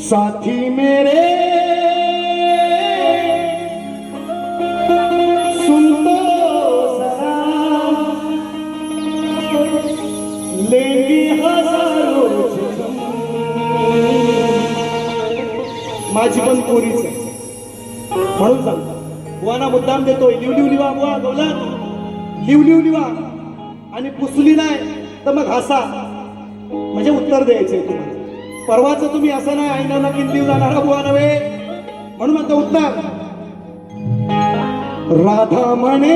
साथी मेरे सुन तो जरा, लेंगी हजारों जन्म. माझी पण पोरीच आहे म्हणून सांगतो. बुवाना मुद्दाम देतोय, लिव लिव लिवा बुवा गवलन, लिव लिव लिवा आणि पुसली नाही तर मग हसा, म्हणजे उत्तर द्यायचंय तुम्हाला. परवाच तुम्ही असं नाही ऐना किंती जाणारा बुवा नव्हे म्हणून म्हणतो उत्तर. राधा म्हणे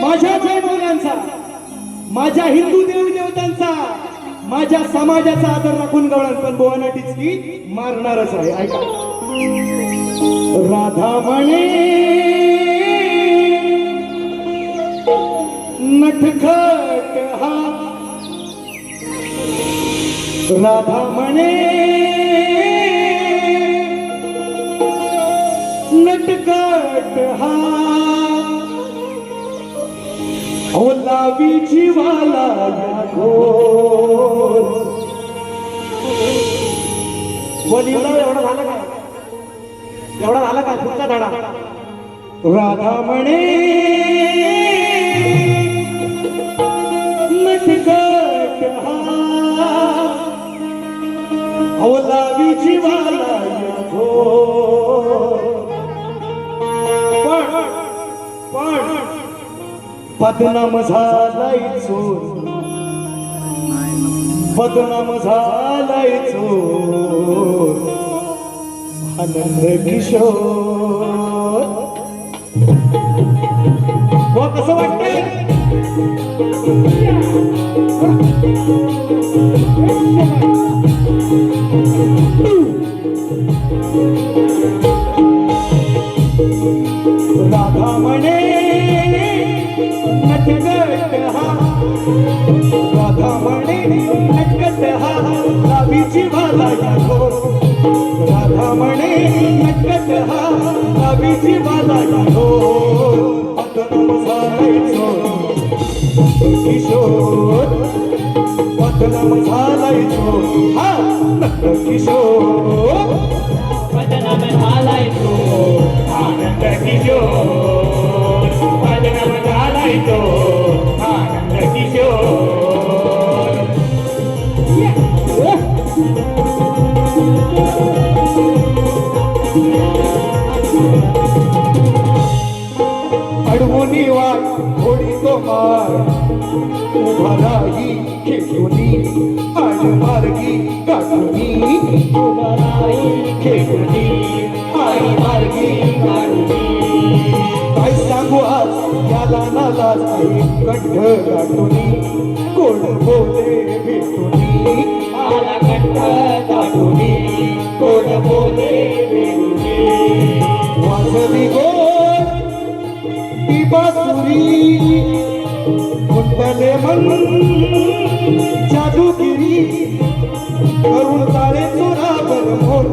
माझ्या जयमुलांचा, माझ्या हिंदू देवी देवतांचा, माझ्या समाजाचा आदर राखून गवळण, पण बुवाना टिचकी मारणारच आहे. ऐका. राधा म्हणे नटखट हा, राधा म्हणे नटखट हा, ओलावी जीवाला या घोर. बोलीला एवढा झालं काय? एवढा झाला काय? पुढचा धडा. राधा म्हणे नटखट हा, ओलावी जीवाला या घोर. पण बदनाम झालाय चोर, बदनाम झालाय चोर आनंद किशोर. व कसं वाटतंय? राधा म्हणे नटखट हा, राधा म्हणे नटखट हा, लावी जीवाला या घोर. राधा म्हणे नटखट हा, लावी जीवाला या घोर. बदनाम झालाय चोर किशोर, बदनाम झालाय चोर हा नट किशोर. बदनाम झालाय तो आनंद किशोर, बदनाम झालाय तो आनंद किशोर. अडवुनी वाट थोडी तो मार, उभा राही खेळुनी आडमार्गी गाठुनी, उभा राही खेळुनी आडमार्गी गाठुनी. काय सांगू आज याला नालाज कंठ गाठुनी, कोण बोले भेटुनी आला कंठ गाठुनी, कोण बोले भेटुनी. वाजवी गोड ती बासुरी, कुंडले मन जादूगिरी, करून ताळे चोरावर मोर,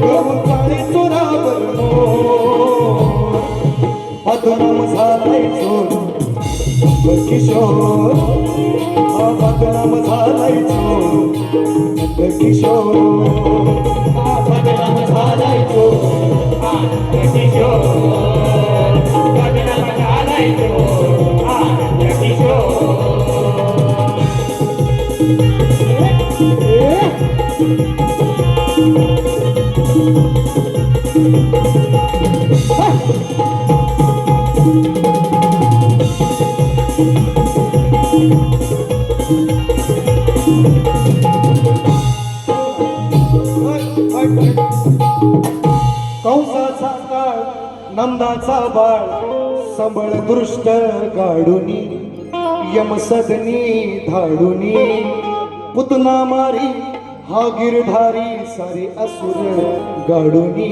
करून ताळे चोरावर मोर. बदनाम झालाय चोर किशोर, हा बदनाम झालाय चोर किशोर. बदनाम झालाय तो आनंद किशोर, बदनाम झालाय तो आनंद किशोर. कंसाचा काळ नंदाचा बाळ, संबळ दृष्ट गाडुनी, यमसदनी धाडुनी, पुतना मारी हा गिरधारी, सारे असुर गाडुनी,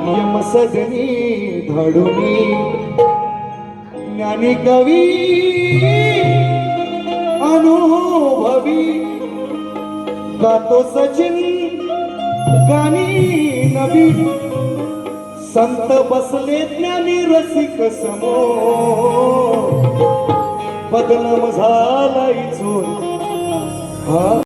यमसदनी धाडुनी. ज्ञानी कवी अनुभवी गातो सचिन गाणी नवी, संत बसले ज्ञानी रसिक समोर. बदनाम झालाय चोर हा